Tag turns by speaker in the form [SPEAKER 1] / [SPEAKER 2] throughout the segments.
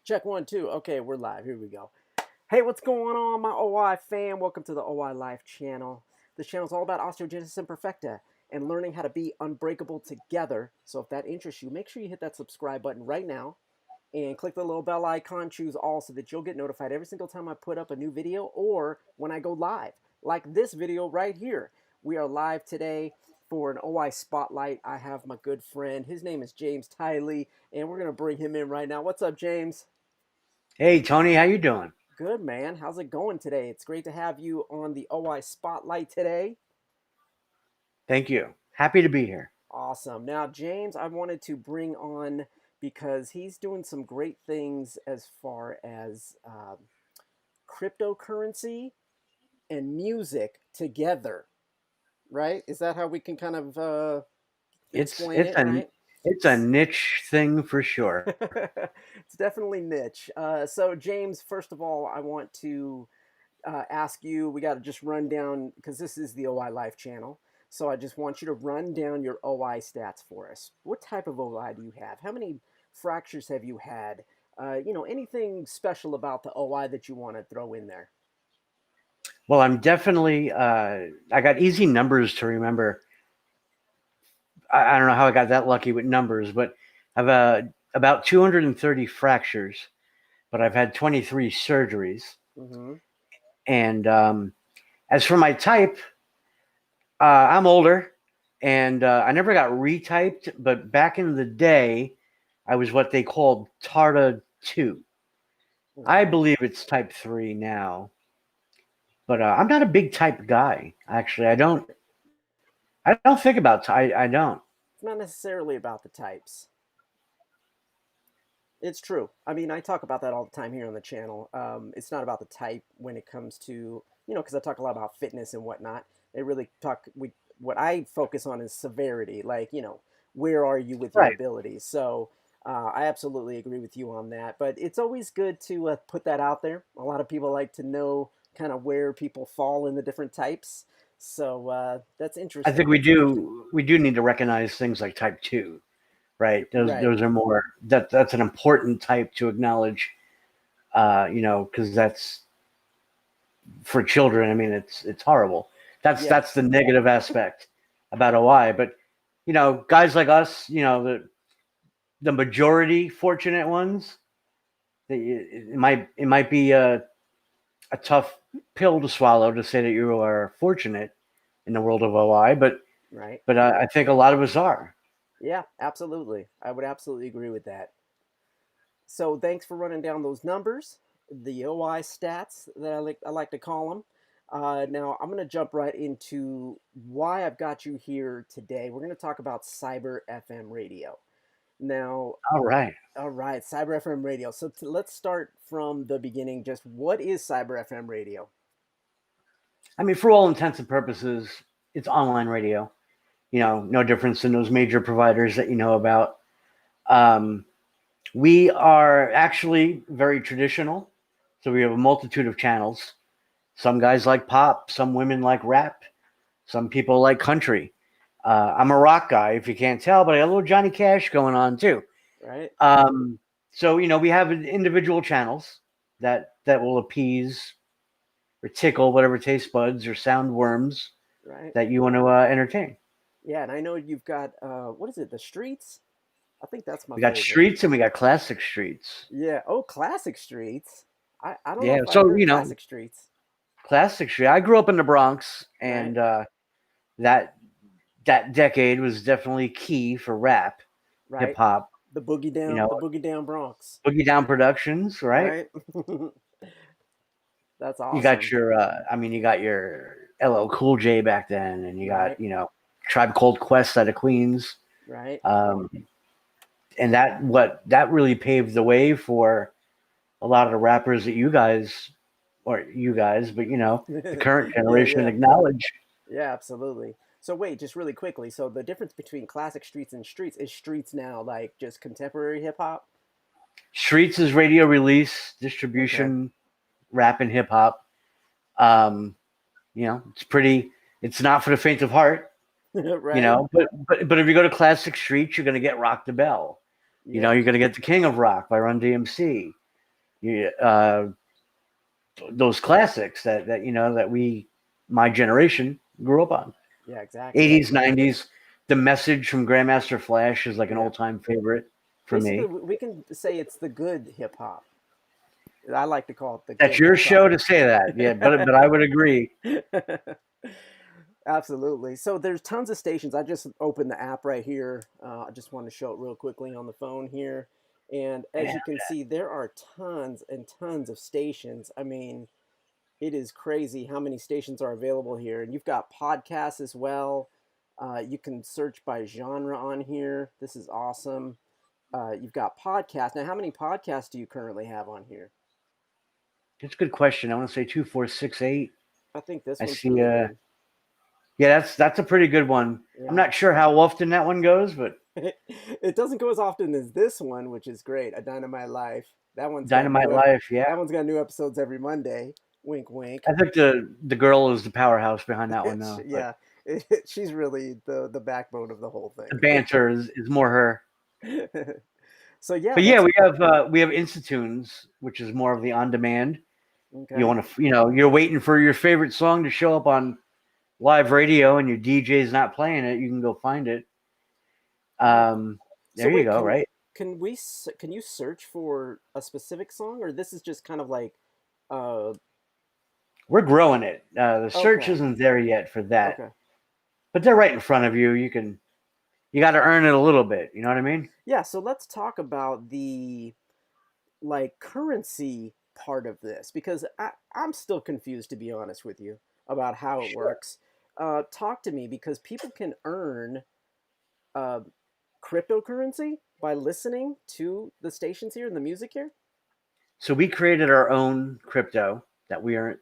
[SPEAKER 1] Check one, two. Okay, we're live. Here we go. Hey, what's going on, my O.I. fam? Welcome to the O.I. Life channel. This channel is all about osteogenesis imperfecta and learning how to be unbreakable together. So if that interests you, make sure you hit that subscribe button right now and click the little bell icon, choose all, so that you'll get notified every single time I put up a new video or when I go live, like this video right here. We are live today for an O.I. Spotlight. I have my good friend. His name is James Tylee, and we're going to bring him in right now. What's up, James?
[SPEAKER 2] Hey, Tony, how you doing?
[SPEAKER 1] Good, man. How's it going today? It's great to have you on the O.I. Spotlight today.
[SPEAKER 2] Thank you. Happy to be here.
[SPEAKER 1] Awesome. Now, James, I wanted to bring on because he's doing some great things as far as cryptocurrency and music together, right? Is that how we can kind of
[SPEAKER 2] It's
[SPEAKER 1] explain
[SPEAKER 2] it's
[SPEAKER 1] it,
[SPEAKER 2] a
[SPEAKER 1] right?
[SPEAKER 2] it's a niche thing for sure.
[SPEAKER 1] It's definitely niche. So, James, first of all, I want to ask you, we got to just run down, because this is the OI Life channel. So I just want you to run down your OI stats for us. What type of OI do you have? How many fractures have you had? Anything special about the OI that you want to throw in there?
[SPEAKER 2] Well, I'm definitely I got easy numbers to remember. I don't know how I got that lucky with numbers, but I've about 230 fractures, but I've had 23 surgeries.
[SPEAKER 1] Mm-hmm.
[SPEAKER 2] And as for my type, I'm older, and I never got retyped. But back in the day, I was what they called Tarta 2. I
[SPEAKER 1] Okay.
[SPEAKER 2] believe it's type 3 now, but I'm not a big type guy. Actually, I don't think about type. I don't.
[SPEAKER 1] It's not necessarily about the types. It's true. I mean, I talk about that all the time here on the channel. It's not about the type when it comes to, because I talk a lot about fitness and whatnot. They really talk, what I focus on is severity, like, where are you with your
[SPEAKER 2] Right.
[SPEAKER 1] abilities? So I absolutely agree with you on that. But it's always good to put that out there. A lot of people like to know kind of where people fall in the different types. So that's
[SPEAKER 2] I think
[SPEAKER 1] interesting.
[SPEAKER 2] we
[SPEAKER 1] That's interesting.
[SPEAKER 2] do. We do need to recognize things like type 2, right? Those
[SPEAKER 1] Right.
[SPEAKER 2] those are more that's an important type to acknowledge. Because that's for children. I mean, it's horrible. That's the
[SPEAKER 1] Yes.
[SPEAKER 2] negative aspect about OI. But guys like us, the majority fortunate ones, it might be a tough pill to swallow to say that you are fortunate in the world of OI, but
[SPEAKER 1] Right.
[SPEAKER 2] I think a lot of us are.
[SPEAKER 1] Yeah, absolutely. I would absolutely agree with that. So thanks for running down those numbers, the OI stats that I like to call them. Now I'm going to jump right into why I've got you here today. We're going to talk about Cyber FM radio. Now,
[SPEAKER 2] All right.
[SPEAKER 1] all right, Cyber FM radio. So let's start from the beginning. Just what is Cyber FM radio?
[SPEAKER 2] I mean, for all intents and purposes, it's online radio. No difference than those major providers that you know about. Um, we are actually very traditional, so we have a multitude of channels. Some guys like pop, some women like rap, some people like country. I'm a rock guy, if you can't tell, but I got a little Johnny Cash going on too.
[SPEAKER 1] Right,
[SPEAKER 2] Um, so we have individual channels that will appease or tickle whatever taste buds or sound worms
[SPEAKER 1] right.
[SPEAKER 2] that you want to entertain.
[SPEAKER 1] Yeah, and I know you've got what is it? The Streets. I think that's my
[SPEAKER 2] We got
[SPEAKER 1] favorite.
[SPEAKER 2] streets and we got classic streets.
[SPEAKER 1] Yeah. Oh, Classic Streets. I don't know
[SPEAKER 2] Yeah,
[SPEAKER 1] if I've
[SPEAKER 2] so
[SPEAKER 1] heard Classic Streets.
[SPEAKER 2] classic street. I grew up in the Bronx,
[SPEAKER 1] Right.
[SPEAKER 2] and that that decade was definitely key for rap, hip
[SPEAKER 1] Right.
[SPEAKER 2] hop. You know,
[SPEAKER 1] The Boogie Down Bronx.
[SPEAKER 2] Boogie Down Productions, right?
[SPEAKER 1] Right. That's
[SPEAKER 2] You got
[SPEAKER 1] awesome.
[SPEAKER 2] your, you got your LL Cool J back then, and you got
[SPEAKER 1] Right.
[SPEAKER 2] Tribe Called Quest out of Queens,
[SPEAKER 1] Right.
[SPEAKER 2] um, and that really paved the way for a lot of the rappers that but the current
[SPEAKER 1] Yeah.
[SPEAKER 2] generation
[SPEAKER 1] Yeah.
[SPEAKER 2] acknowledge.
[SPEAKER 1] Yeah. Absolutely. So wait, just really quickly. So the difference between Classic Streets and Streets is Streets now like just contemporary hip hop.
[SPEAKER 2] Streets is radio release,
[SPEAKER 1] Okay.
[SPEAKER 2] distribution, rap and hip hop. Um, it's pretty. It's not for the faint of heart.
[SPEAKER 1] Right.
[SPEAKER 2] But if you go to Classic Streets, you're going to get Rock the Bell.
[SPEAKER 1] Yeah.
[SPEAKER 2] You're going to get The King of Rock by Run DMC. those classics that my generation grew up on.
[SPEAKER 1] Yeah, exactly.
[SPEAKER 2] 80s, 90s. The Message from Grandmaster Flash is like an
[SPEAKER 1] Yeah.
[SPEAKER 2] all-time favorite for
[SPEAKER 1] Basically,
[SPEAKER 2] me.
[SPEAKER 1] we can say it's the good hip hop. I like to call it the
[SPEAKER 2] That's
[SPEAKER 1] good
[SPEAKER 2] your
[SPEAKER 1] hip
[SPEAKER 2] show
[SPEAKER 1] hop.
[SPEAKER 2] to say that. Yeah, but I would agree.
[SPEAKER 1] Absolutely. So there's tons of stations. I just opened the app right here. I just want to show it real quickly on the phone here. And as
[SPEAKER 2] Yeah.
[SPEAKER 1] you can see, there are tons and tons of stations. I mean, it is crazy how many stations are available here. And you've got podcasts as well. You can search by genre on here. This is awesome. You've got podcasts. Now, how many podcasts do you currently have on here?
[SPEAKER 2] It's a good question. I want to say 2468.
[SPEAKER 1] I think this
[SPEAKER 2] I
[SPEAKER 1] one's
[SPEAKER 2] see
[SPEAKER 1] pretty good.
[SPEAKER 2] yeah, that's a pretty good one. I'm
[SPEAKER 1] Yeah.
[SPEAKER 2] not sure how often that one goes, but
[SPEAKER 1] It doesn't go as often as this one, which is great. A Dynamite Life. That one's got
[SPEAKER 2] Dynamite Life, yeah.
[SPEAKER 1] that one's got new episodes every Monday. Wink, wink.
[SPEAKER 2] I think the girl is the powerhouse behind that one though. But
[SPEAKER 1] Yeah, she's really the backbone of the whole
[SPEAKER 2] the
[SPEAKER 1] thing.
[SPEAKER 2] banter is more her.
[SPEAKER 1] So yeah,
[SPEAKER 2] But yeah,
[SPEAKER 1] that's
[SPEAKER 2] we have Institunes, which is more of the on demand. You
[SPEAKER 1] okay.
[SPEAKER 2] want to, you're waiting for your favorite song to show up on live radio, and your DJ's not playing it. You can go find it.
[SPEAKER 1] Oh,
[SPEAKER 2] Um,
[SPEAKER 1] so
[SPEAKER 2] there you
[SPEAKER 1] wait,
[SPEAKER 2] go. Right.
[SPEAKER 1] can you search for a specific song, or this is just kind of like, uh,
[SPEAKER 2] We're growing it. The search
[SPEAKER 1] okay,
[SPEAKER 2] isn't there yet for that,
[SPEAKER 1] okay.
[SPEAKER 2] but they're right in front of you. You got to earn it a little bit. You know what I mean?
[SPEAKER 1] Yeah, so let's talk about the like currency part of this because I'm still confused to be honest with you about how it
[SPEAKER 2] Sure.
[SPEAKER 1] works. Talk to me because people can earn uh, cryptocurrency by listening to the stations here and the music here.
[SPEAKER 2] So we created our own crypto that we are,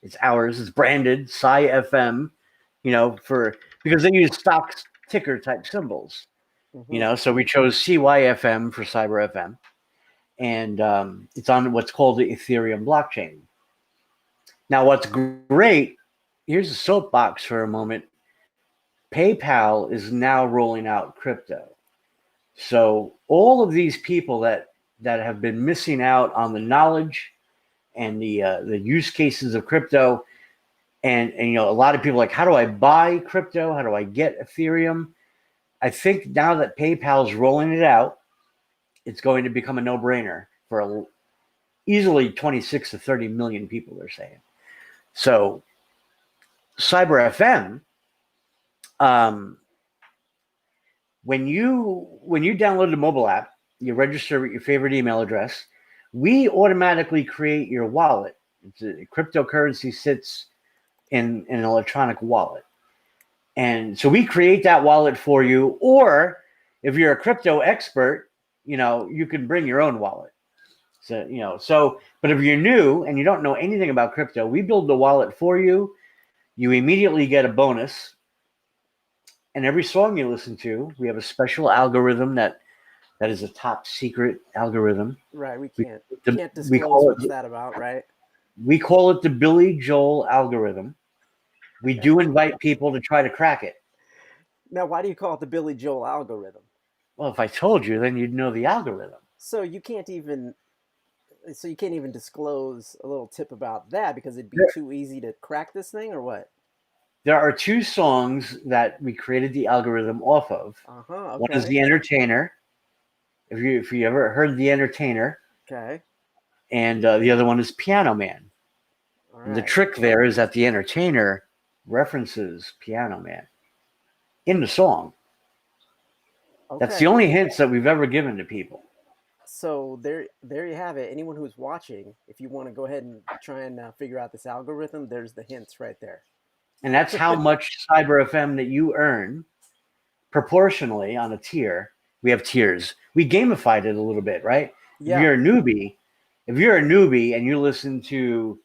[SPEAKER 2] it's ours. It's branded CyFM, for because they use stock ticker type symbols.
[SPEAKER 1] Hmm.
[SPEAKER 2] So we chose CYFM for CyberFM, and it's on what's called the Ethereum blockchain. Now, what's great, here's a soapbox for a moment. PayPal is now rolling out crypto. So all of these people that have been missing out on the knowledge and the use cases of crypto, and a lot of people are like, how do I buy crypto? How do I get Ethereum? I think now that PayPal's rolling it out, it's going to become a no-brainer for easily 26 to 30 million people, they're saying. So CyberFM, um, when you download the mobile app, you register with your favorite email address, we automatically create your wallet. Cryptocurrency sits in an electronic wallet. And so we create that wallet for you. Or if you're a crypto expert, you can bring your own wallet. But if you're new and you don't know anything about crypto, we build the wallet for you. You immediately get a bonus. And every song you listen to, we have a special algorithm that is a top secret algorithm.
[SPEAKER 1] Right, we
[SPEAKER 2] We,
[SPEAKER 1] can't
[SPEAKER 2] we
[SPEAKER 1] disclose
[SPEAKER 2] call
[SPEAKER 1] what's
[SPEAKER 2] it
[SPEAKER 1] that about, right?
[SPEAKER 2] we call it the Billy Joel algorithm. We
[SPEAKER 1] Okay.
[SPEAKER 2] do invite people to try to crack it.
[SPEAKER 1] Now, why do you call it the Billy Joel algorithm?
[SPEAKER 2] Well, if I told you, then you'd know the algorithm.
[SPEAKER 1] So you can't even disclose a little tip about that because it'd be
[SPEAKER 2] There,
[SPEAKER 1] too easy to crack this thing, or what?
[SPEAKER 2] there are two songs that we created the algorithm off of.
[SPEAKER 1] Uh huh.
[SPEAKER 2] One is
[SPEAKER 1] Okay.
[SPEAKER 2] The Entertainer. If you ever heard The Entertainer,
[SPEAKER 1] Okay.
[SPEAKER 2] and the other one is Piano Man.
[SPEAKER 1] All
[SPEAKER 2] And the
[SPEAKER 1] right.
[SPEAKER 2] trick there is that The Entertainer references Piano Man in the song. That's the
[SPEAKER 1] Okay.
[SPEAKER 2] only hints that we've ever given to people.
[SPEAKER 1] So there you have it. Anyone who's watching, if you want to go ahead and try and figure out this algorithm, there's the hints right there.
[SPEAKER 2] And that's how much Cyber FM that you earn proportionally on a tier. We have tiers. We gamified it a little bit, right? If
[SPEAKER 1] Yeah.
[SPEAKER 2] you're a newbie, if you're a newbie and you listen to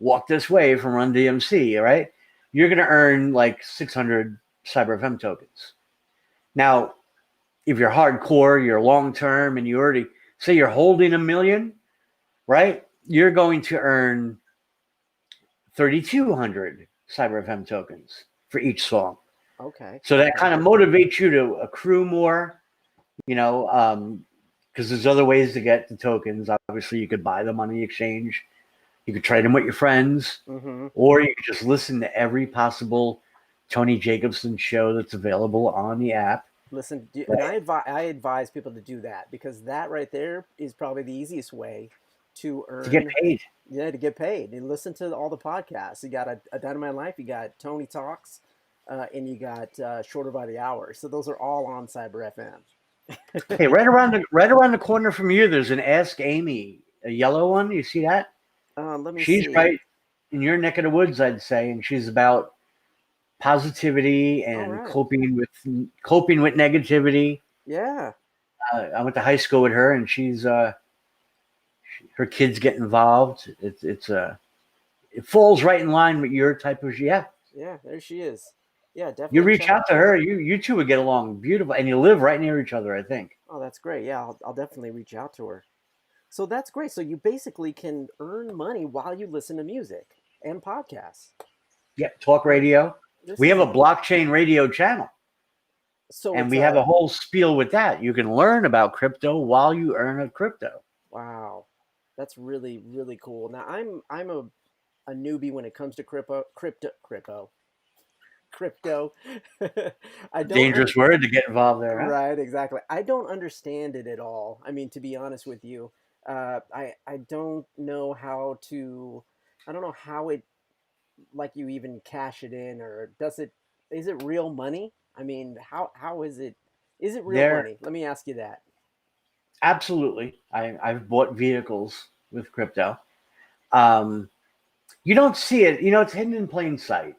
[SPEAKER 2] Walk This Way from Run DMC, right? You're going to earn like 600 Cyber FM tokens. Now, if you're hardcore, you're long term, and you already say you're holding $1 million, right? You're going to earn 3,200 Cyber FM tokens for each song.
[SPEAKER 1] Okay.
[SPEAKER 2] So that
[SPEAKER 1] Okay.
[SPEAKER 2] kind of motivates you to accrue more, you know, um, because there's other ways to get the tokens. Obviously, you could buy them on the exchange. You could trade them with your friends,
[SPEAKER 1] Mm-hmm.
[SPEAKER 2] or you could just listen to every possible Tony Jacobson show that's available on the app.
[SPEAKER 1] Listen, and
[SPEAKER 2] Right.
[SPEAKER 1] I advise people to do that, because that right there is probably the easiest way to
[SPEAKER 2] To get
[SPEAKER 1] earn,
[SPEAKER 2] paid.
[SPEAKER 1] yeah, to get paid. And listen to all the podcasts. You got a Dynamite Life, you got Tony Talks, and you got Shorter by the Hour. So those are all on Cyber FM.
[SPEAKER 2] Hey, right around the corner from you, there's an Ask Amy, a yellow one. You see that?
[SPEAKER 1] Let me
[SPEAKER 2] She's
[SPEAKER 1] see.
[SPEAKER 2] right in your neck of the woods, I'd say, and she's about positivity
[SPEAKER 1] All
[SPEAKER 2] and
[SPEAKER 1] right.
[SPEAKER 2] coping with negativity.
[SPEAKER 1] Yeah.
[SPEAKER 2] I went to high school with her, and she's her kids get involved. It falls right in line with your type of yeah.
[SPEAKER 1] Yeah. There she is. Yeah.
[SPEAKER 2] You
[SPEAKER 1] Definitely
[SPEAKER 2] reach
[SPEAKER 1] check.
[SPEAKER 2] out to her, you two would get along beautiful, and you live right near each other, I think.
[SPEAKER 1] Oh, that's great. Yeah, I'll definitely reach out to her. So that's great. So you basically can earn money while you listen to music and podcasts.
[SPEAKER 2] Yeah, talk
[SPEAKER 1] Well,
[SPEAKER 2] radio.
[SPEAKER 1] this
[SPEAKER 2] We have
[SPEAKER 1] is
[SPEAKER 2] a blockchain radio channel,
[SPEAKER 1] so
[SPEAKER 2] and
[SPEAKER 1] it's
[SPEAKER 2] we have a
[SPEAKER 1] a
[SPEAKER 2] whole spiel with that. You can learn about crypto while you earn a crypto.
[SPEAKER 1] wow. That's really really cool. Now I'm a newbie when it comes to crypto. I don't
[SPEAKER 2] Dangerous word to get involved there, huh?
[SPEAKER 1] right, exactly. I don't understand it at all. I mean, to be honest with you, I don't know how to. I don't know how it, like, you even cash it in, or does it? Is it real money? I mean, how is it? Is it real
[SPEAKER 2] There,
[SPEAKER 1] money? Let me ask you that.
[SPEAKER 2] absolutely. I've bought vehicles with crypto. Um, you don't see it. It's hidden in plain sight.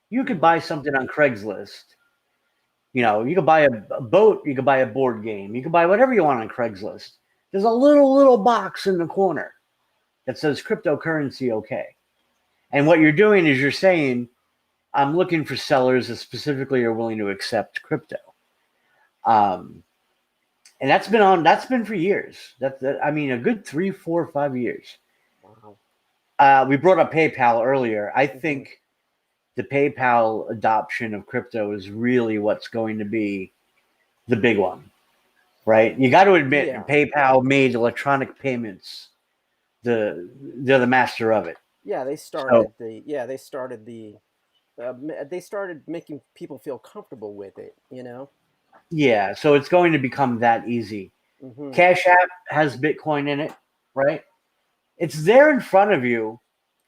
[SPEAKER 2] You could
[SPEAKER 1] Hmm.
[SPEAKER 2] buy something on Craigslist. You could buy a boat. You could buy a board game. You could buy whatever you want on Craigslist. There's a little box in the corner that says cryptocurrency okay. And what you're doing is you're saying, I'm looking for sellers that specifically are willing to accept crypto. Um, and that's been for years. I mean, a good 3, 4, 5 years.
[SPEAKER 1] Wow.
[SPEAKER 2] We brought up PayPal earlier. I
[SPEAKER 1] Hmm.
[SPEAKER 2] think the PayPal adoption of crypto is really what's going to be the big one, right? You got to admit,
[SPEAKER 1] Yeah.
[SPEAKER 2] PayPal made electronic payments. They're the master of it.
[SPEAKER 1] Yeah.
[SPEAKER 2] So
[SPEAKER 1] They started making people feel comfortable with it. You know.
[SPEAKER 2] yeah, so it's going to become that easy.
[SPEAKER 1] Hmm.
[SPEAKER 2] Cash App has Bitcoin in it, right? It's there in front of you,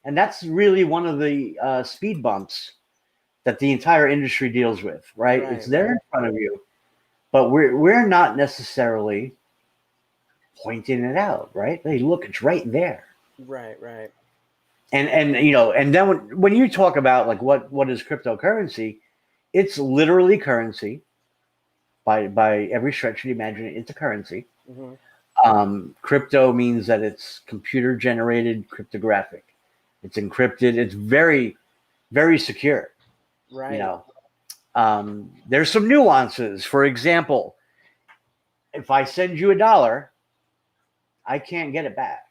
[SPEAKER 2] and that's really one of the speed bumps that the entire industry deals with, right? It's
[SPEAKER 1] Right.
[SPEAKER 2] there
[SPEAKER 1] Right.
[SPEAKER 2] in front of you, but we're not necessarily pointing it out, right? Hey, look, it's right there.
[SPEAKER 1] Right. Right.
[SPEAKER 2] And then when you talk about like what is cryptocurrency, it's literally currency by every stretch of the imagination. It's a currency.
[SPEAKER 1] Hmm.
[SPEAKER 2] Crypto means that it's computer generated cryptographic. It's encrypted. It's very, very secure. You
[SPEAKER 1] Right.
[SPEAKER 2] know, there's some nuances. For example, if I send you $1, I can't get it back.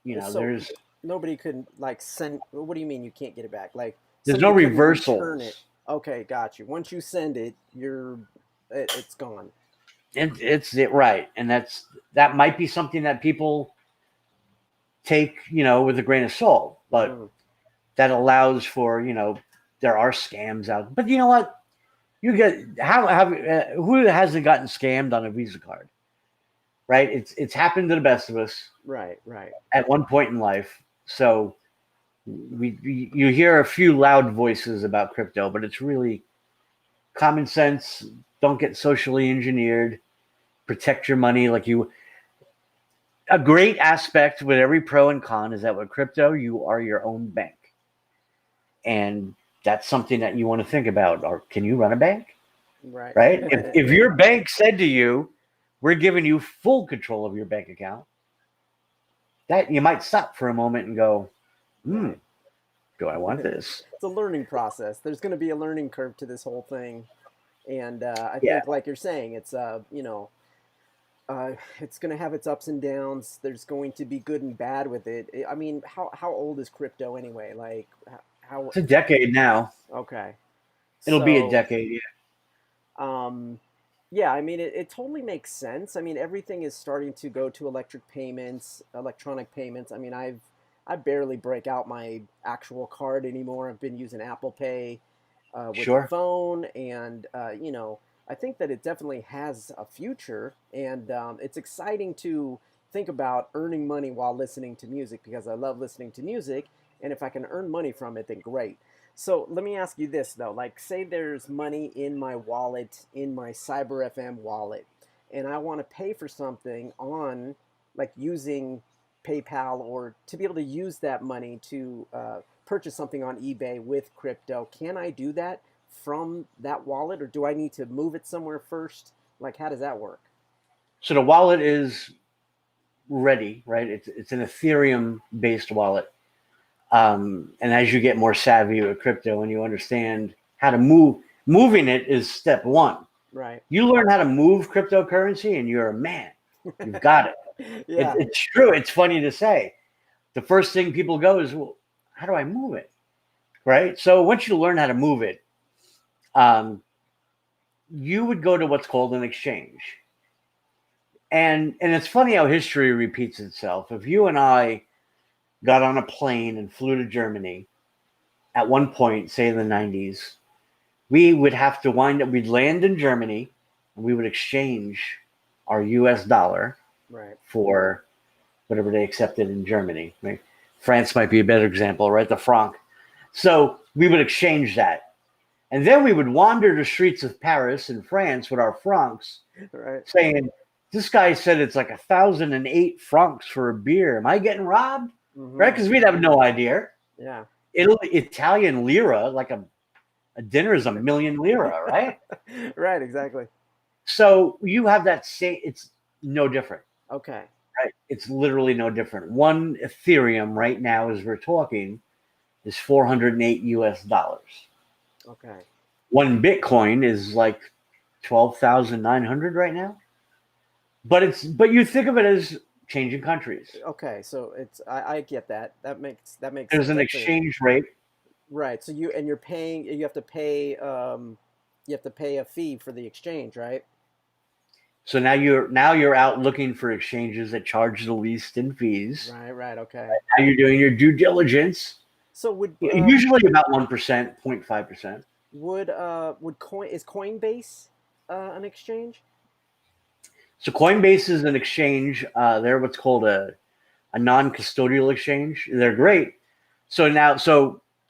[SPEAKER 1] So
[SPEAKER 2] There's
[SPEAKER 1] nobody could, like, send. What do you mean you can't get it back? Like,
[SPEAKER 2] there's no
[SPEAKER 1] somebody couldn't return it.
[SPEAKER 2] reversals.
[SPEAKER 1] Okay, got you. Once you send it, it's gone.
[SPEAKER 2] It's it right, and that might be something that people take with a grain of salt, but
[SPEAKER 1] Hmm.
[SPEAKER 2] that allows for there are scams out. But you know what? You get how have who hasn't gotten scammed on a Visa card, right? It's happened to the best of us
[SPEAKER 1] Right. Right.
[SPEAKER 2] at one point in life. So you hear a few loud voices about crypto, but it's really common sense. Don't get socially engineered. Protect your money like you. A great aspect with every pro and con is that with crypto, you are your own bank, and that's something that you want to think about. Or can you run a bank?
[SPEAKER 1] Right.
[SPEAKER 2] Right? If your bank said to you, "We're giving you full control of your bank account," that you might stop for a moment and go, "Hmm,
[SPEAKER 1] Right.
[SPEAKER 2] do I want this?"
[SPEAKER 1] It's a learning process. There's going to be a learning curve to this whole thing, and I
[SPEAKER 2] Yeah,
[SPEAKER 1] think, like you're saying, it's going to have its ups and downs. There's going to be good and bad with it. I mean, how old is crypto anyway? Like, how?
[SPEAKER 2] it's a decade now.
[SPEAKER 1] Okay.
[SPEAKER 2] It'll be a
[SPEAKER 1] So,
[SPEAKER 2] decade. Yeah.
[SPEAKER 1] um, Yeah, I mean, it totally makes sense. I mean, everything is starting to go to electric payments, electronic payments. I mean, I barely break out my actual card anymore. I've been using Apple Pay with the
[SPEAKER 2] Sure.
[SPEAKER 1] phone, and I think that it definitely has a future, and it's exciting to think about earning money while listening to music because I love listening to music, and if I can earn money from it, then great. So let me ask you this though, like say there's money in my wallet, in my CyberFM wallet, and I want to pay for something on like using PayPal or to be able to use that money to purchase something on eBay with crypto. Can I do that from that wallet or do I need to move it somewhere first? Like how does that work?
[SPEAKER 2] So the wallet is ready, right? It's an Ethereum based wallet. And as you get more savvy with crypto and you understand how to moving it is step one.
[SPEAKER 1] Right.
[SPEAKER 2] You learn how to move cryptocurrency and you're a man. You've got it.
[SPEAKER 1] Yeah.
[SPEAKER 2] It's true. It's funny to say. The first thing people go is, well, how do I move it? Right. So once you learn how to move it, um, you would go to what's called an exchange. And it's funny how history repeats itself. If you and I got on a plane and flew to Germany at one point, say in the 90s, we would have to we'd land in Germany and we would exchange our US dollar
[SPEAKER 1] Right.
[SPEAKER 2] for whatever they accepted in Germany. Right? France might be a better example, right? The franc. So we would exchange that. And then we would wander the streets of Paris and France with our francs
[SPEAKER 1] Right.
[SPEAKER 2] saying, this guy said it's like 1,008 francs for a beer. Am I getting robbed? Right?
[SPEAKER 1] Mhm.
[SPEAKER 2] Because we'd have no idea.
[SPEAKER 1] Yeah.
[SPEAKER 2] Italian lira, like a dinner is a million lira, right?
[SPEAKER 1] Right, exactly.
[SPEAKER 2] So you have that same, it's no different,
[SPEAKER 1] Okay.
[SPEAKER 2] right? It's literally no different. One Ethereum right now, as we're talking, is 408 US dollars.
[SPEAKER 1] Okay.
[SPEAKER 2] One Bitcoin is like 12,900 right now. But you think of it as changing countries.
[SPEAKER 1] Okay, so it's I get that. That makes
[SPEAKER 2] There's
[SPEAKER 1] sense.
[SPEAKER 2] an
[SPEAKER 1] That's a
[SPEAKER 2] exchange rate.
[SPEAKER 1] right. So you're paying you have to pay a fee for the exchange, right?
[SPEAKER 2] So now you're out looking for exchanges that charge the least in fees.
[SPEAKER 1] Right, right. Okay.
[SPEAKER 2] Now you're doing your due diligence.
[SPEAKER 1] So would
[SPEAKER 2] Usually about 1%, 0.5%.
[SPEAKER 1] would coin is Coinbase an exchange?
[SPEAKER 2] So Coinbase is an exchange. They're what's called a non-custodial exchange. They're great. So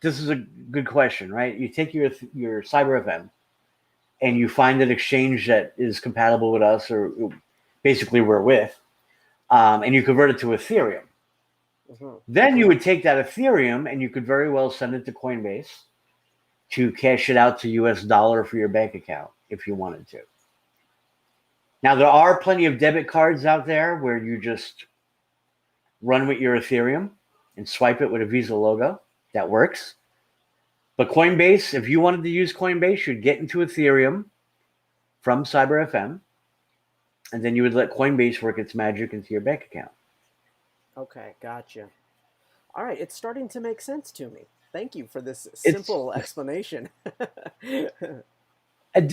[SPEAKER 2] this is a good question, right? You take your CyberFM and you find an exchange that is compatible with us, or basically we're with, and you convert it to Ethereum.
[SPEAKER 1] Hmm.
[SPEAKER 2] Then you would take that Ethereum and you could very well send it to Coinbase to cash it out to US dollar for your bank account if you wanted to. Now, there are plenty of debit cards out there where you just run with your Ethereum and swipe it with a Visa logo. That works. But Coinbase, if you wanted to use Coinbase, you'd get into Ethereum from CyberFM, and then you would let Coinbase work its magic into your bank account.
[SPEAKER 1] Okay, gotcha. All right, it's starting to make sense to me. Thank you for this
[SPEAKER 2] It's
[SPEAKER 1] simple explanation.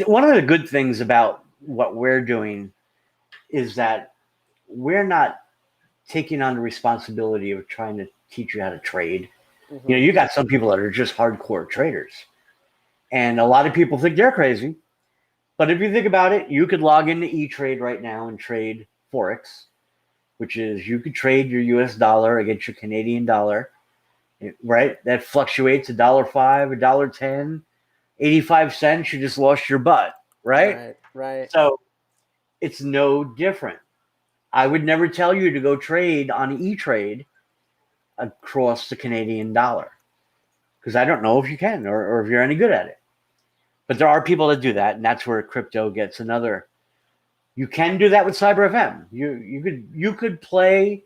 [SPEAKER 2] one of the good things about what we're doing is that we're not taking on the responsibility of trying to teach you how to trade.
[SPEAKER 1] Hmm.
[SPEAKER 2] You got some people that are just hardcore traders, and a lot of people think they're crazy. But if you think about it, you could log into E-Trade right now and trade Forex, which is you could trade your US dollar against your Canadian dollar, right? That fluctuates $1.05, $1.10, 85 cents. You just lost your butt, right?
[SPEAKER 1] Right, right.
[SPEAKER 2] So it's no different. I would never tell you to go trade on E-Trade across the Canadian dollar because I don't know if you can or if you're any good at it. But there are people that do that, and that's where crypto gets another. You can do that with CyberFM. You could play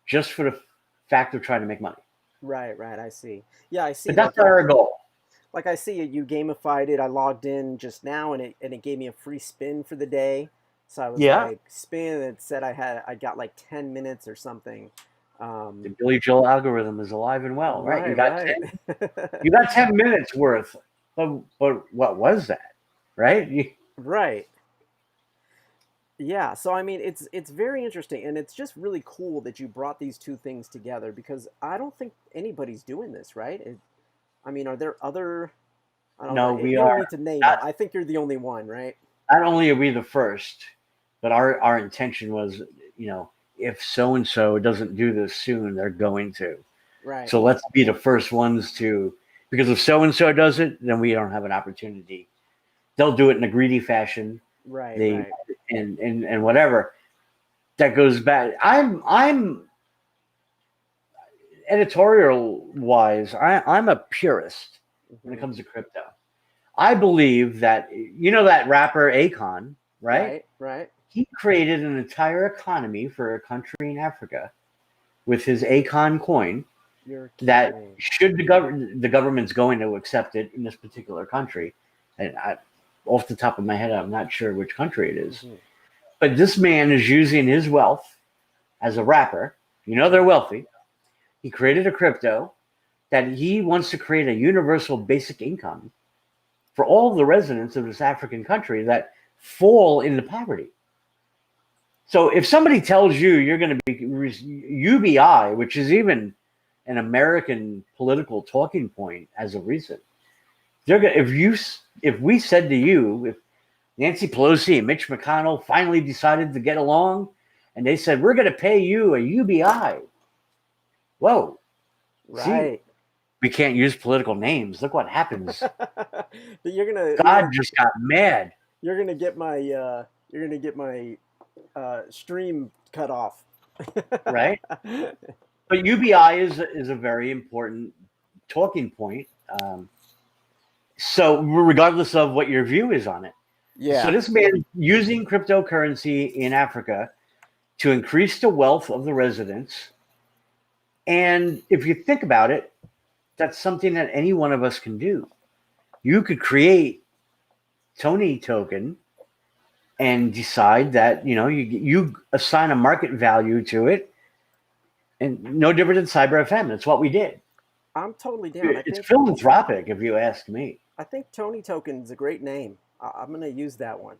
[SPEAKER 2] just for the fact of trying to make money.
[SPEAKER 1] Right, right. I see. Yeah, I
[SPEAKER 2] But
[SPEAKER 1] see.
[SPEAKER 2] that's not our goal.
[SPEAKER 1] Like I see it. You gamified it. I logged in just now, and it gave me a free spin for the day. So I was
[SPEAKER 2] Yeah,
[SPEAKER 1] like, spin. And it said I got like 10 minutes or something.
[SPEAKER 2] the
[SPEAKER 1] Um,
[SPEAKER 2] Billy Joel algorithm is alive and well, right?
[SPEAKER 1] right, right,
[SPEAKER 2] You got 10 minutes worth. But what was that, right?
[SPEAKER 1] right. Yeah, so I mean, it's very interesting, and it's just really cool that you brought these two things together because I don't think anybody's doing this, right? I mean, are there other? I don't know.
[SPEAKER 2] No, we
[SPEAKER 1] You don't
[SPEAKER 2] are
[SPEAKER 1] need to name them.
[SPEAKER 2] not.
[SPEAKER 1] I think you're the only one, right?
[SPEAKER 2] Not only are we the first, but our intention was, if so and so doesn't do this soon, they're going to.
[SPEAKER 1] Right,
[SPEAKER 2] So let's be the first ones to, because if so and so does it, then we don't have an opportunity. They'll do it in a greedy fashion.
[SPEAKER 1] right,
[SPEAKER 2] They
[SPEAKER 1] right.
[SPEAKER 2] and whatever that goes back. I'm editorial wise. I'm a purist when it
[SPEAKER 1] Hmm.
[SPEAKER 2] comes to crypto. I believe that that rapper Akon, right?
[SPEAKER 1] Right, right.
[SPEAKER 2] He created an entire economy for a country in Africa with his Akon coin
[SPEAKER 1] You're
[SPEAKER 2] that
[SPEAKER 1] kidding.
[SPEAKER 2] should the government's going to accept it in this particular country. And off the top of my head, I'm not sure which country it is.
[SPEAKER 1] Hmm.
[SPEAKER 2] But this man is using his wealth as a rapper. They're wealthy. He created a crypto that he wants to create a universal basic income for all of the residents of this African country that fall into poverty. So if somebody tells you you're going to be UBI, which is even an American political talking point as of recent, they're going if we said to you, if Nancy Pelosi and Mitch McConnell finally decided to get along, and they said we're going to pay you a UBI, whoa, see,
[SPEAKER 1] Right.
[SPEAKER 2] we can't use political names. Look what happens.
[SPEAKER 1] But you're
[SPEAKER 2] God
[SPEAKER 1] gonna
[SPEAKER 2] just got mad,
[SPEAKER 1] you're gonna get my you're gonna get my stream cut off.
[SPEAKER 2] right? But UBI is a very important talking point. So regardless of what your view is on it. So
[SPEAKER 1] Yeah.
[SPEAKER 2] this man using cryptocurrency in Africa to increase the wealth of the residents. And if you think about it, that's something that any one of us can do. You could create Tony token and decide that, you assign a market value to it, and no different than CyberFM. That's what we did.
[SPEAKER 1] I'm totally down.
[SPEAKER 2] It's philanthropic, if you ask me.
[SPEAKER 1] I think Tony Token's a great name. I'm gonna use that one.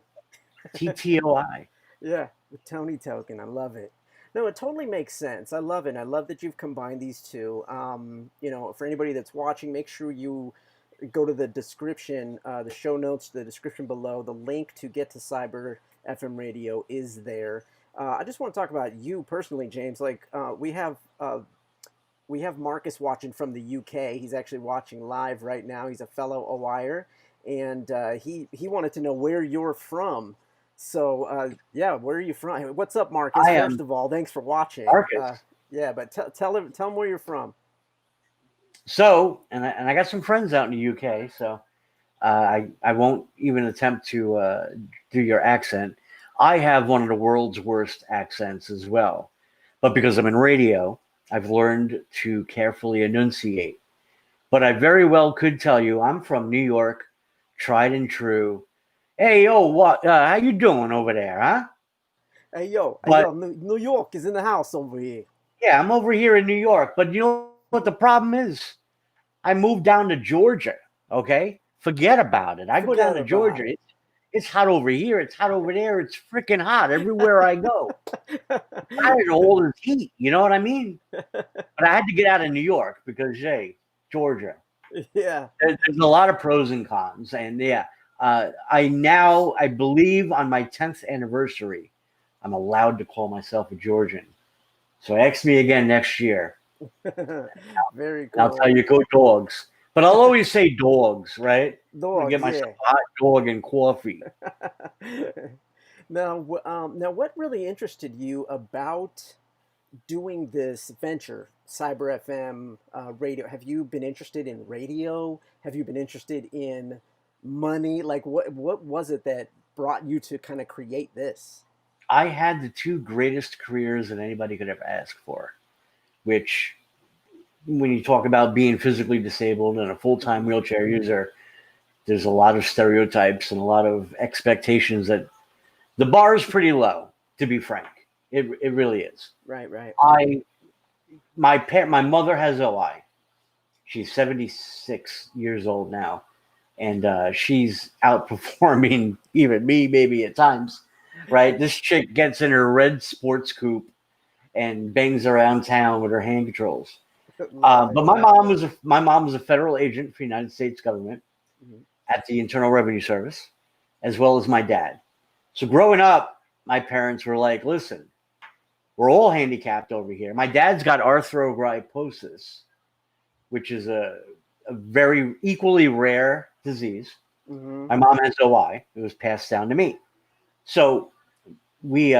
[SPEAKER 2] TTOI.
[SPEAKER 1] Yeah, the Tony Token. I love it. No, it totally makes sense. I love it. I love that you've combined these two. For anybody that's watching, make sure you go to the description, the show notes, the description below. The link to get to Cyber FM Radio is there. I just want to talk about you personally, James. Like we have Marcus watching from the UK. He's actually watching live right now. He's a fellow O.I.er, and he wanted to know where you're from. So yeah, where are you from? What's up, Marcus?
[SPEAKER 2] I
[SPEAKER 1] First
[SPEAKER 2] am
[SPEAKER 1] of all, thanks for watching.
[SPEAKER 2] Marcus.
[SPEAKER 1] Yeah, but tell him where you're from.
[SPEAKER 2] So, and I got some friends out in the UK, so I won't even attempt to do your accent. I have one of the world's worst accents as well, but because I'm in radio, I've learned to carefully enunciate. But I very well could tell you I'm from New York, tried and true. Hey, yo, what? How you doing over there, huh?
[SPEAKER 1] Hey
[SPEAKER 2] But
[SPEAKER 1] yo, New York is in the house over here.
[SPEAKER 2] yeah, I'm over here in New York. But you know what the problem is? I moved down to Georgia. Okay, forget about it. I go down
[SPEAKER 1] Forget
[SPEAKER 2] to
[SPEAKER 1] about
[SPEAKER 2] Georgia. It's hot over here. It's hot over there. It's freaking hot everywhere I go. I'm tired of all this heat. You know what I mean?
[SPEAKER 1] it.
[SPEAKER 2] But I had to get out of New York because, hey, Georgia.
[SPEAKER 1] Yeah.
[SPEAKER 2] There's a lot of pros and cons, and yeah, I believe on my 10th anniversary, I'm allowed to call myself a Georgian. So ask me again next year.
[SPEAKER 1] Very
[SPEAKER 2] And I'll tell
[SPEAKER 1] cool.
[SPEAKER 2] you, go dogs. But I'll always say dogs, right? I'm gonna get
[SPEAKER 1] Dogs,
[SPEAKER 2] myself
[SPEAKER 1] yeah.
[SPEAKER 2] a hot dog and coffee.
[SPEAKER 1] Now, what really interested you about doing this venture, Cyber FM radio? Have you been interested in radio? Have you been interested in money? Like, what was it that brought you to kind of create this?
[SPEAKER 2] I had the two greatest careers that anybody could ever ask for, which when you talk about being physically disabled and a full-time
[SPEAKER 1] Hmm.
[SPEAKER 2] wheelchair user, there's a lot of stereotypes and a lot of expectations that the bar is pretty low, to be frank. It really is.
[SPEAKER 1] Right, right.
[SPEAKER 2] I my mother has O.I. She's 76 years old now, and she's outperforming even me maybe at times. right? This chick gets in her red sports coupe and bangs around town with her hand controls.
[SPEAKER 1] No,
[SPEAKER 2] But my mom
[SPEAKER 1] exactly.
[SPEAKER 2] was a federal agent for the United States government
[SPEAKER 1] Mhm.
[SPEAKER 2] at the Internal Revenue Service, as well as my dad. So growing up, my parents were like, "Listen, we're all handicapped over here." My dad's got arthrogryposis, which is a very equally rare disease.
[SPEAKER 1] Mhm.
[SPEAKER 2] My mom has O.I. It was passed down to me. So we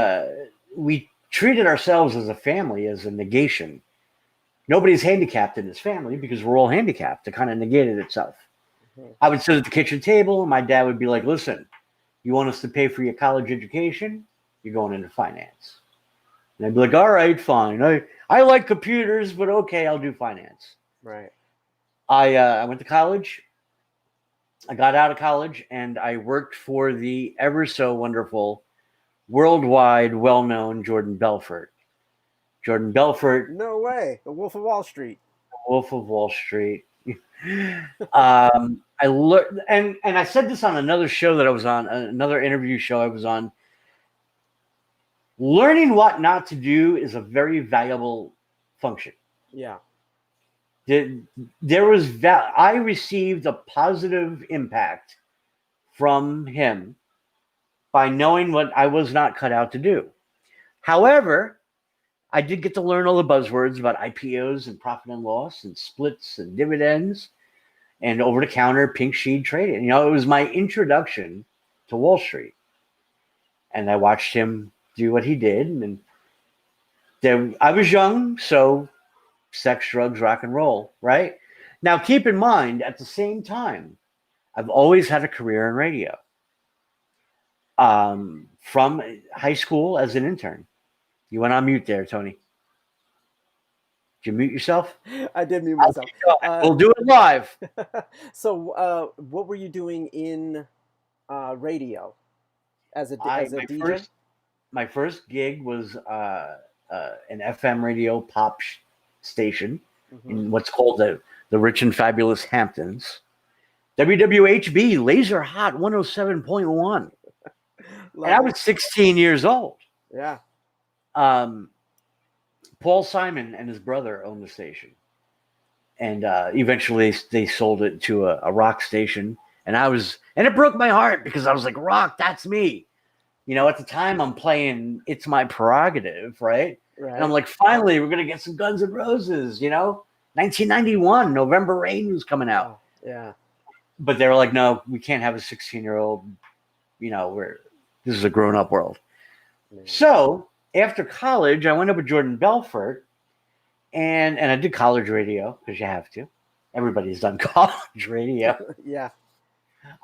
[SPEAKER 2] we treated ourselves as a family as a negation. Nobody's handicapped in this family because we're all handicapped. It kind of negated itself.
[SPEAKER 1] Mhm.
[SPEAKER 2] I would sit at the kitchen table, and my dad would be like, "Listen, you want us to pay for your college education? You're going into finance." And I'd be like, "All right, fine. I like computers, but okay, I'll do finance."
[SPEAKER 1] Right.
[SPEAKER 2] I went to college. I got out of college, and I worked for the ever so wonderful, worldwide, well-known Jordan Belfort. Jordan Belfort,
[SPEAKER 1] No way. The Wolf of Wall Street.
[SPEAKER 2] Wolf of Wall Street. I learned, and I said this on another show that I was on, another interview show I was on. Learning what not to do is a very valuable function.
[SPEAKER 1] Yeah.
[SPEAKER 2] I received a positive impact from him by knowing what I was not cut out to do. However, I did get to learn all the buzzwords about IPOs and profit and loss and splits and dividends and over the counter pink sheet trading. It was my introduction to Wall Street. And I watched him do what he did. And I was young, so sex, drugs, rock and roll, right? Now, keep in mind, at the same time, I've always had a career in radio. From high school as an intern. You went on mute there, Tony. Did you mute yourself?
[SPEAKER 1] I did mute myself.
[SPEAKER 2] We'll do it live.
[SPEAKER 1] So, what were you doing in radio as a
[SPEAKER 2] I
[SPEAKER 1] as a
[SPEAKER 2] my
[SPEAKER 1] DJ?
[SPEAKER 2] first my first gig was an FM radio pop station
[SPEAKER 1] Hmm.
[SPEAKER 2] in what's called the Rich and Fabulous Hamptons. WWHB Laser Hot 107.1. And I
[SPEAKER 1] Love
[SPEAKER 2] was
[SPEAKER 1] it.
[SPEAKER 2] 16 years old.
[SPEAKER 1] Yeah.
[SPEAKER 2] Um, Paul Simon and his brother owned the station. And eventually they sold it to a rock station. And it broke my heart because I was like, rock, that's me. At the time I'm playing It's My Prerogative, right? And I'm
[SPEAKER 1] Right.
[SPEAKER 2] like, finally, we're going to get some Guns N' Roses, 1991, November Rain was coming out.
[SPEAKER 1] Oh, yeah.
[SPEAKER 2] But they were like, no, we can't have a 16-year-old, this is a grown-up world.
[SPEAKER 1] Man.
[SPEAKER 2] So after college, I went up with Jordan Belfort, and I did college radio because you have to. Everybody's done college radio.
[SPEAKER 1] Yeah.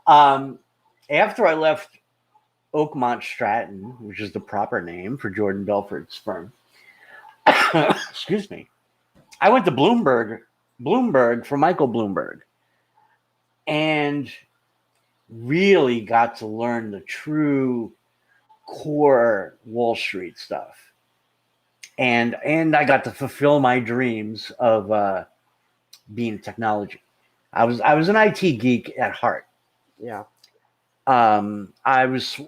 [SPEAKER 2] After I left Oakmont Stratton, which is the proper name for Jordan Belfort's firm, excuse me, I went to Bloomberg for Michael Bloomberg, and really got to learn the true core Wall Street stuff. And I got to fulfill my dreams of being in technology. I was an IT geek at heart.
[SPEAKER 1] Yeah.
[SPEAKER 2] I was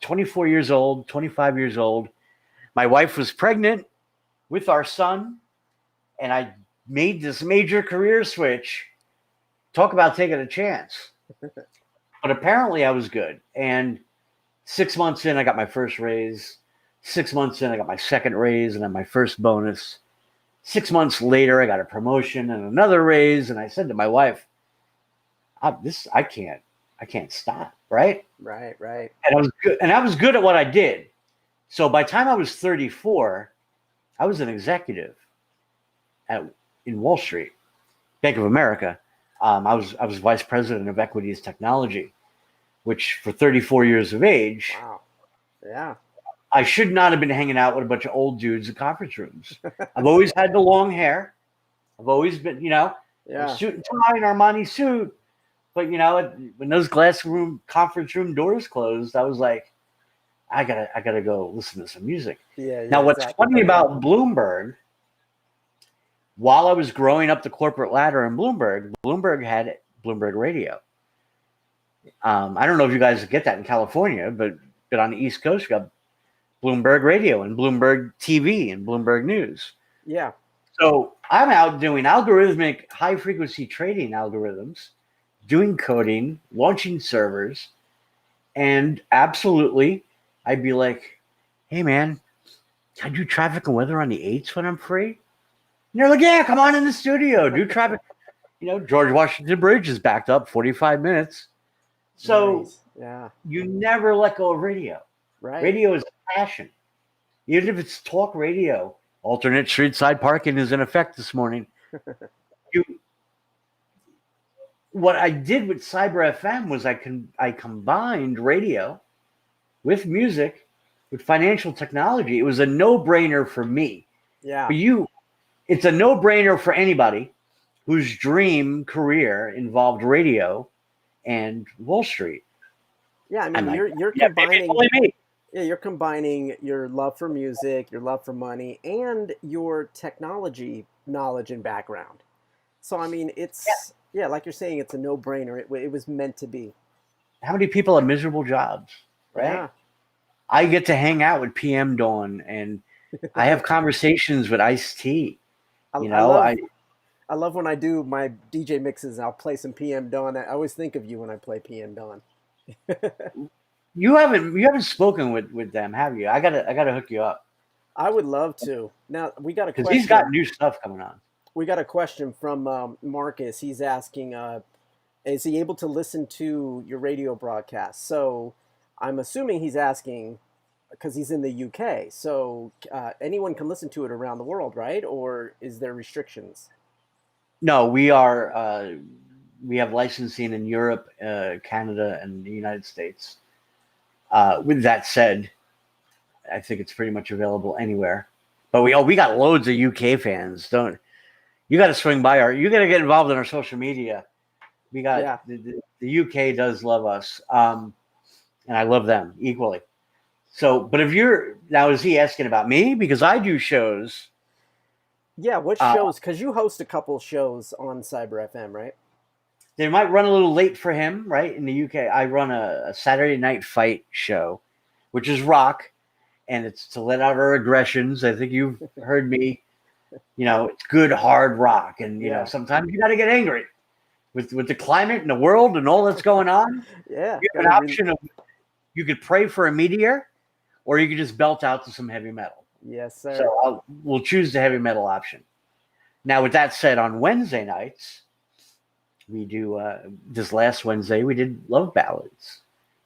[SPEAKER 2] 24 years old, 25 years old. My wife was pregnant with our son, and I made this major career switch. Talk about taking a chance. But apparently I was good. And 6 months in, I got my first raise. 6 months in, I got my second raise and then my first bonus. 6 months later, I got a promotion and another raise. And I said to my wife, I can't stop, right?
[SPEAKER 1] Right. Right.
[SPEAKER 2] And I was good at what I did. So by the time I was 34, I was an executive in Wall Street, Bank of America. I was vice president of equities technology, which for 34 years of age,
[SPEAKER 1] Wow. Yeah.
[SPEAKER 2] I should not have been hanging out with a bunch of old dudes in conference rooms. I've always had the long hair. I've always been,
[SPEAKER 1] Yeah.
[SPEAKER 2] suit and tie and Armani suit. But when those conference room doors closed, I was like, I gotta go listen to some music.
[SPEAKER 1] Yeah. Yeah.
[SPEAKER 2] Now, what's
[SPEAKER 1] Exactly.
[SPEAKER 2] funny about Bloomberg, while I was growing up the corporate ladder in Bloomberg had Bloomberg Radio. I don't know if you guys get that in California, but on the East Coast, you got Bloomberg Radio and Bloomberg TV and Bloomberg News.
[SPEAKER 1] Yeah.
[SPEAKER 2] So I'm out doing algorithmic high-frequency trading algorithms, doing coding, launching servers, and absolutely, I'd be like, hey, man, can I do traffic and weather on the 8s when I'm free? And they're like, yeah, come on in the studio, do traffic. George Washington Bridge is backed up 45 minutes. So
[SPEAKER 1] nice. Yeah.
[SPEAKER 2] you never let go of radio.
[SPEAKER 1] Right.
[SPEAKER 2] Radio is a passion. Even if it's talk radio, alternate street side parking is in effect this morning. What I did with CyberFM was I combined radio with music, with financial technology. It was a no-brainer for me.
[SPEAKER 1] Yeah.
[SPEAKER 2] For it's a no-brainer for anybody whose dream career involved radio and Wall Street.
[SPEAKER 1] Yeah, I mean, you're combining. Yeah, you're combining your love for music, your love for money, and your technology knowledge and background. So, I mean, it's like you're saying, it's a no-brainer. It was meant to be.
[SPEAKER 2] How many people have miserable jobs, right?
[SPEAKER 1] Yeah.
[SPEAKER 2] I get to hang out with PM Dawn, and I have conversations with Ice-T.
[SPEAKER 1] I love when I do my DJ mixes. I'll play some PM Dawn. I always think of you when I play PM Dawn.
[SPEAKER 2] You haven't spoken with them, have you? I gotta hook you up.
[SPEAKER 1] I would love to. Now we got a question.
[SPEAKER 2] Because he's got new stuff coming on.
[SPEAKER 1] We got a question from Marcus. He's asking, is he able to listen to your radio broadcast? So I'm assuming he's asking because he's in the UK. So anyone can listen to it around the world, right? Or is there restrictions?
[SPEAKER 2] No, we are. We have licensing in Europe, Canada, and the United States. With that said, I think it's pretty much available anywhere. But we got loads of UK fans. You got to swing by you got to get involved in our social media. We got the UK does love us, and I love them equally. So, but if is he asking about me because I do shows?
[SPEAKER 1] Yeah, what shows? Because you host a couple shows on CyberFM, right?
[SPEAKER 2] They might run a little late for him, right? In the UK, I run a Saturday night fight show, which is rock, and it's to let out our aggressions. I think you've heard me. It's good, hard rock, and sometimes you got to get angry with the climate and the world and all that's going on.
[SPEAKER 1] Yeah,
[SPEAKER 2] you have an option of you could pray for a meteor, or you could just belt out to some heavy metal.
[SPEAKER 1] Yes, sir.
[SPEAKER 2] So we'll choose the heavy metal option. Now, with that said, on Wednesday nights, we do this last Wednesday we did love ballads,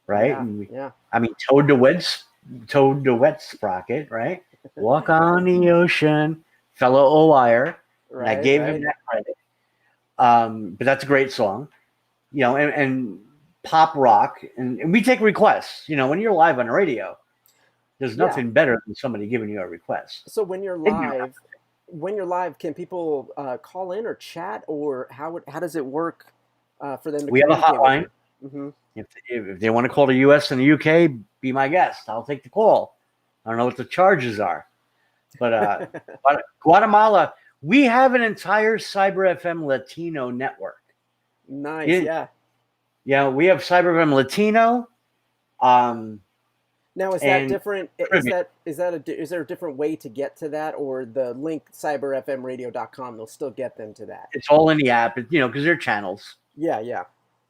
[SPEAKER 2] right? I mean, Toad the Wet Sprocket, right? Walk on the Ocean, fellow O.I.er. Right, and I gave him that credit. But that's a great song, and pop rock, and we take requests. When you're live on the radio, there's nothing better than somebody giving you a request.
[SPEAKER 1] So when you're live, can people call in or chat, or how does it work for them to?
[SPEAKER 2] We have a hotline.
[SPEAKER 1] Mm-hmm.
[SPEAKER 2] If they want to call the U.S. and the U.K., be my guest. I'll take the call. I don't know what the charges are, but Guatemala, we have an entire CyberFM Latino network.
[SPEAKER 1] Nice,
[SPEAKER 2] yeah. We have CyberFM Latino.
[SPEAKER 1] Now, is that different? Is there a different way to get to that, or the link cyberfmradio.com? They'll still get them to that.
[SPEAKER 2] It's all in the app, because they're channels.
[SPEAKER 1] Yeah.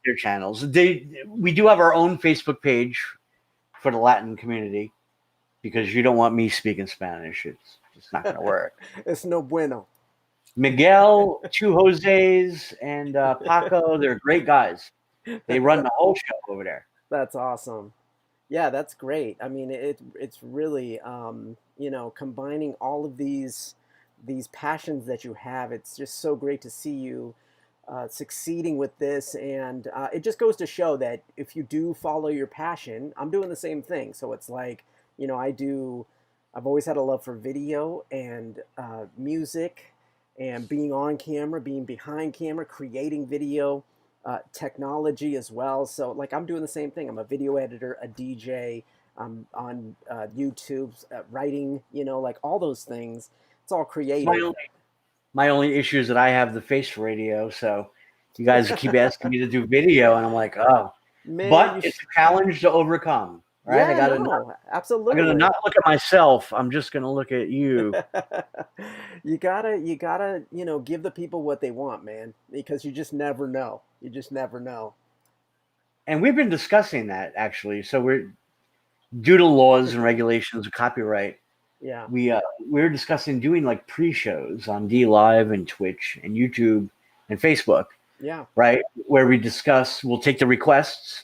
[SPEAKER 2] They're channels. We do have our own Facebook page for the Latin community because you don't want me speaking Spanish. It's not going to work.
[SPEAKER 1] It's no bueno.
[SPEAKER 2] Miguel, two Jose's, and Paco, they're great guys. They run the whole show over there.
[SPEAKER 1] That's awesome. Yeah, that's great. I mean, it's really, combining all of these passions that you have. It's just so great to see you succeeding with this. And it just goes to show that if you do follow your passion, I'm doing the same thing. So it's like, I've always had a love for video and music and being on camera, being behind camera, creating video. Technology as well. So like I'm doing the same thing. I'm a video editor, a DJ, on YouTube, writing, like all those things. It's all creative.
[SPEAKER 2] My only issue is that I have the face for radio. So you guys keep asking me to do video and I'm like, oh, man, but it's a challenge to overcome. right?
[SPEAKER 1] Yeah, no,
[SPEAKER 2] I gotta
[SPEAKER 1] absolutely.
[SPEAKER 2] not look at myself. I'm just gonna look at you.
[SPEAKER 1] You gotta, give the people what they want, man, because you just never know. You just never know.
[SPEAKER 2] And we've been discussing that actually. So we're due to laws and regulations of copyright.
[SPEAKER 1] Yeah,
[SPEAKER 2] We're discussing doing like pre-shows on D Live and Twitch and YouTube and Facebook,
[SPEAKER 1] yeah,
[SPEAKER 2] right? Where we discuss, we'll take the requests,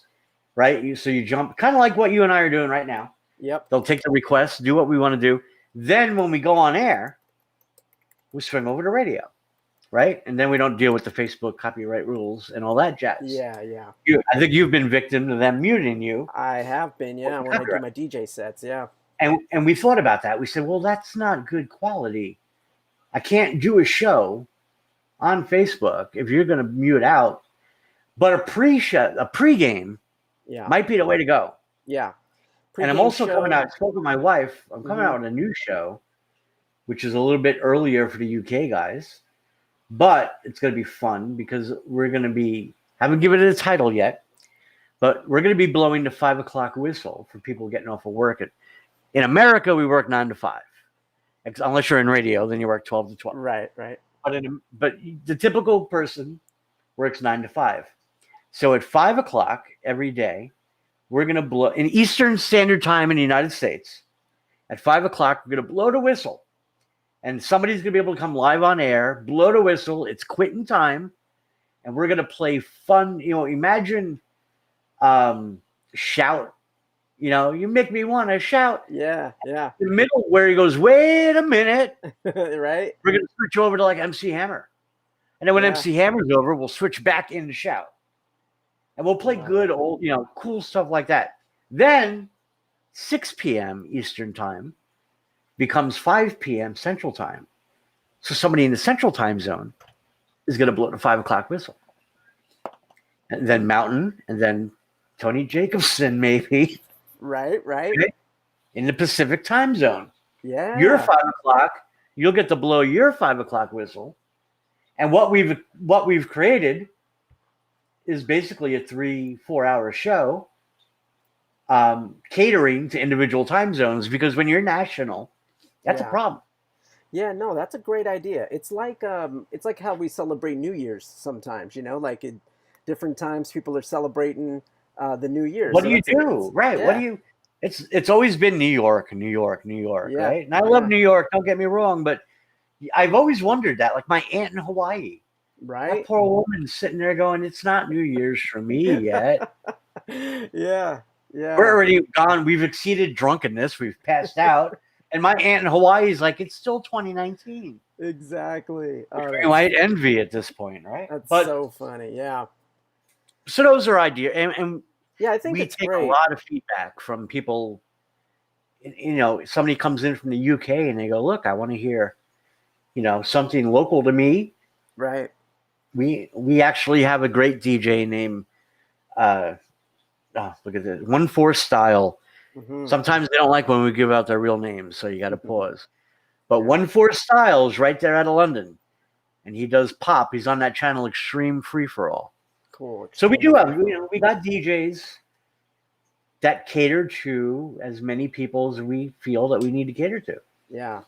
[SPEAKER 2] right? So you jump, kind of like what you and I are doing right now.
[SPEAKER 1] yep,
[SPEAKER 2] They'll take the requests, do what we want to do. Then when we go on air, we swing over to radio, right? And then we don't deal with the Facebook copyright rules and all that jazz.
[SPEAKER 1] yeah, yeah.
[SPEAKER 2] I think you've been victim to them muting you.
[SPEAKER 1] I have been, yeah, when I do my DJ sets, yeah.
[SPEAKER 2] And we thought about that. We said, well, that's not good quality. I can't do a show on Facebook if you're going to mute out. But a pregame
[SPEAKER 1] Yeah,
[SPEAKER 2] might be the way to go.
[SPEAKER 1] yeah.
[SPEAKER 2] And I'm
[SPEAKER 1] Pre-game
[SPEAKER 2] also coming
[SPEAKER 1] show.
[SPEAKER 2] out. I spoke with my wife. I'm coming out with a new show, which is a little bit earlier for the UK guys, but it's going to be fun because we're going to be, haven't given it a title yet, but we're going to be blowing the 5 o'clock whistle for people getting off of work. In America, we work 9 to 5. Unless you're in radio, then you work 12 to 12.
[SPEAKER 1] Right, right.
[SPEAKER 2] But the typical person works 9 to 5. So at 5 o'clock every day, we're going to blow in Eastern Standard Time in the United States. At 5 o'clock, we're going to blow the whistle. And somebody's going to be able to come live on air, blow the whistle. It's quitting time. And we're going to play fun. Imagine shout. You make me want to shout.
[SPEAKER 1] Yeah, yeah.
[SPEAKER 2] In the middle where he goes, wait a minute.
[SPEAKER 1] Right?
[SPEAKER 2] We're going to switch over to like MC Hammer. And then when
[SPEAKER 1] Yeah.
[SPEAKER 2] MC Hammer's over, we'll switch back into shout. And we'll play good old, cool stuff like that. Then 6 p.m. Eastern Time becomes 5 p.m. Central Time. So somebody in the Central Time Zone is going to blow the 5 o'clock whistle. And then Mountain, and then Tony Jacobson, maybe.
[SPEAKER 1] Right, right.
[SPEAKER 2] Okay? In the Pacific Time Zone.
[SPEAKER 1] Yeah.
[SPEAKER 2] Your 5 o'clock, you'll get to blow your 5 o'clock whistle. And what we've created is basically a 3-4 hour show, catering to individual time zones, because when you're national, that's a problem.
[SPEAKER 1] Yeah, no, that's a great idea. It's like how we celebrate New Year's sometimes, like at different times people are celebrating the New Year.
[SPEAKER 2] What do you do? Right.
[SPEAKER 1] Yeah.
[SPEAKER 2] What do you it's always been New York,
[SPEAKER 1] Yeah.
[SPEAKER 2] right? And I love New York, don't get me wrong, but I've always wondered that. Like my aunt in Hawaii.
[SPEAKER 1] Right.
[SPEAKER 2] That poor woman sitting there going, it's not New Year's for me yet.
[SPEAKER 1] Yeah. Yeah.
[SPEAKER 2] We're already gone. We've exceeded drunkenness. We've passed out. And my aunt in Hawaii is like, it's still 2019.
[SPEAKER 1] Exactly.
[SPEAKER 2] You might envy at this point, right?
[SPEAKER 1] That's so funny. Yeah.
[SPEAKER 2] So those are ideas. And
[SPEAKER 1] yeah, I think
[SPEAKER 2] we
[SPEAKER 1] it's
[SPEAKER 2] take
[SPEAKER 1] great.
[SPEAKER 2] a lot of feedback from people. Somebody comes in from the UK and they go, look, I want to hear, something local to me.
[SPEAKER 1] Right.
[SPEAKER 2] We actually have a great DJ named, look at this, 1-4 Style.
[SPEAKER 1] Mm-hmm.
[SPEAKER 2] Sometimes they don't like when we give out their real names, so you got to pause. But 1-4 Style is right there out of London, and he does pop. He's on that channel, Extreme Free for All.
[SPEAKER 1] Cool.
[SPEAKER 2] So we do have, we got DJs that cater to as many people as we feel that we need to cater to.
[SPEAKER 1] Yeah.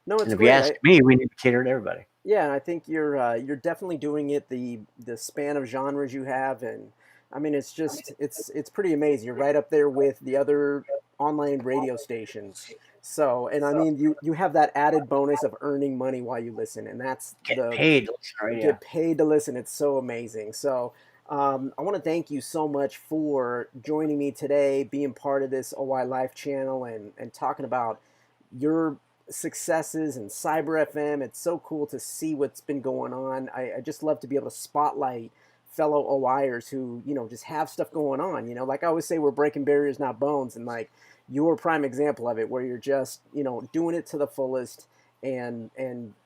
[SPEAKER 1] No, it's
[SPEAKER 2] and if
[SPEAKER 1] great.
[SPEAKER 2] you ask me, we need to cater to everybody.
[SPEAKER 1] Yeah, and I think you're definitely doing it. The span of genres you have, and I mean, it's just it's pretty amazing. You're right up there with the other online radio stations. So, and I mean, you have that added bonus of earning money while you listen, and that's
[SPEAKER 2] paid to listen, right?
[SPEAKER 1] Get paid to listen. It's so amazing. So, I want to thank you so much for joining me today, being part of this O.I. Life channel, and talking about your successes and CyberFM. It's so cool to see what's been going on. I just love to be able to spotlight fellow O.I.ers who, just have stuff going on. Like I always say, we're breaking barriers, not bones. And like you're a prime example of it, where you're just, doing it to the fullest and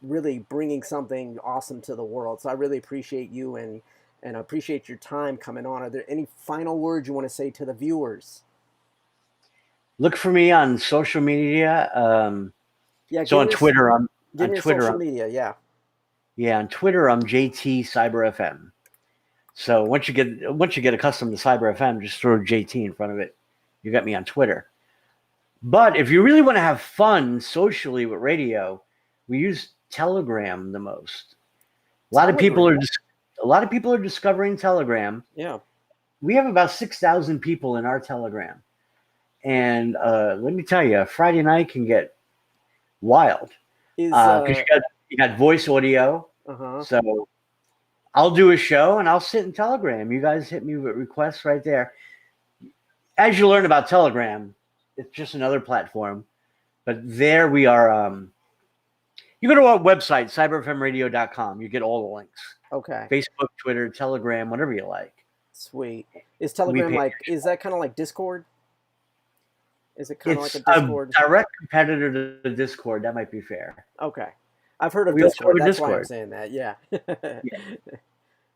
[SPEAKER 1] really bringing something awesome to the world. So I really appreciate you and I appreciate your time coming on. Are there any final words you want to say to the viewers?
[SPEAKER 2] Look for me on social media. So on Twitter, I'm on Twitter.
[SPEAKER 1] Social media, yeah.
[SPEAKER 2] Yeah, on Twitter, I'm JT CyberFM. So once you get accustomed to CyberFM, just throw JT in front of it. You got me on Twitter. But if you really want to have fun socially with radio, we use Telegram the most. A lot of people are discovering Telegram.
[SPEAKER 1] Yeah.
[SPEAKER 2] We have about 6,000 people in our Telegram. And let me tell you, Friday night can get wild because you got voice audio. So I'll do a show and I'll sit in Telegram. You guys hit me with requests right there. As you learn about Telegram, it's just another platform. But there we are. You go to our website, cyberfmradio.com. You get all the links.
[SPEAKER 1] Okay.
[SPEAKER 2] Facebook, Twitter, Telegram, whatever you like.
[SPEAKER 1] Sweet. Is Telegram is that kind of like Discord? Is it kind of like a Discord?
[SPEAKER 2] A direct competitor to Discord. That might be fair.
[SPEAKER 1] Okay. I've heard of Discord. That's why I'm saying that. Yeah.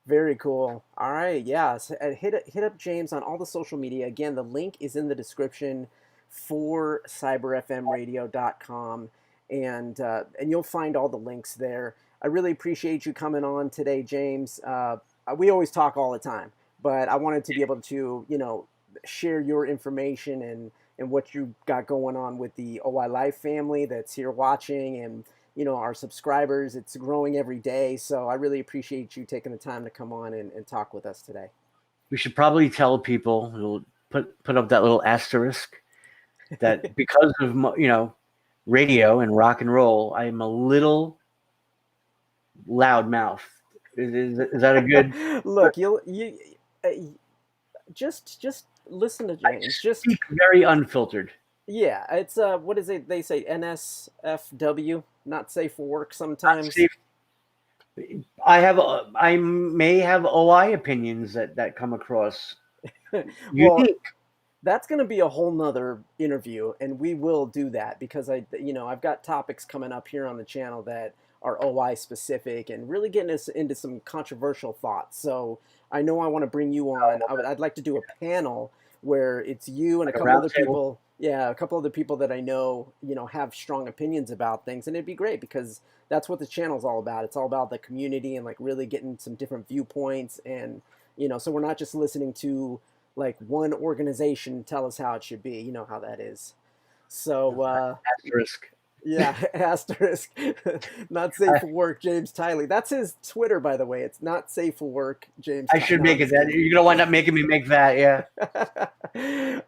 [SPEAKER 1] Very cool. All right. Yeah. So, hit up James on all the social media. Again, the link is in the description for cyberfmradio.com, and you'll find all the links there. I really appreciate you coming on today, James. We always talk all the time, but I wanted to be able to, share your information and what you got going on with the O.I. Life family that's here watching, and our subscribers. It's growing every day, so I really appreciate you taking the time to come on and talk with us today.
[SPEAKER 2] We should probably tell people, put up that little asterisk, that because of radio and rock and roll, I'm a little loudmouth. Is that a good
[SPEAKER 1] look? Just listen to James. Just
[SPEAKER 2] speak very unfiltered.
[SPEAKER 1] Yeah, it's what is it? They say NSFW, not safe for work sometimes.
[SPEAKER 2] I may have OI opinions that come across.
[SPEAKER 1] Well, that's going to be a whole nother interview, and we will do that because I've got topics coming up here on the channel that are OI specific and really getting us into some controversial thoughts. So I know I want to bring you on. I'd like to do a panel where it's you and a couple other people. Yeah, a couple other people that I know, have strong opinions about things, and it'd be great because that's what the channel's all about. It's all about the community and like really getting some different viewpoints, and so we're not just listening to like one organization tell us how it should be. You know how that is. So
[SPEAKER 2] asterisk.
[SPEAKER 1] Yeah, asterisk. Not safe for work, James Tylee. That's his Twitter, by the way. It's not safe for work, James.
[SPEAKER 2] I should make it that. You're gonna wind up making me make that, yeah.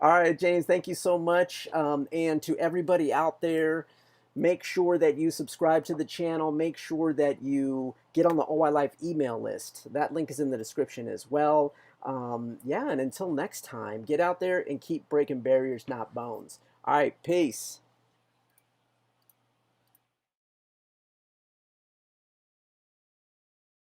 [SPEAKER 1] All right, James. Thank you so much. And to everybody out there, make sure that you subscribe to the channel. Make sure that you get on the O.I. Life email list. That link is in the description as well. And until next time, get out there and keep breaking barriers, not bones. All right, peace.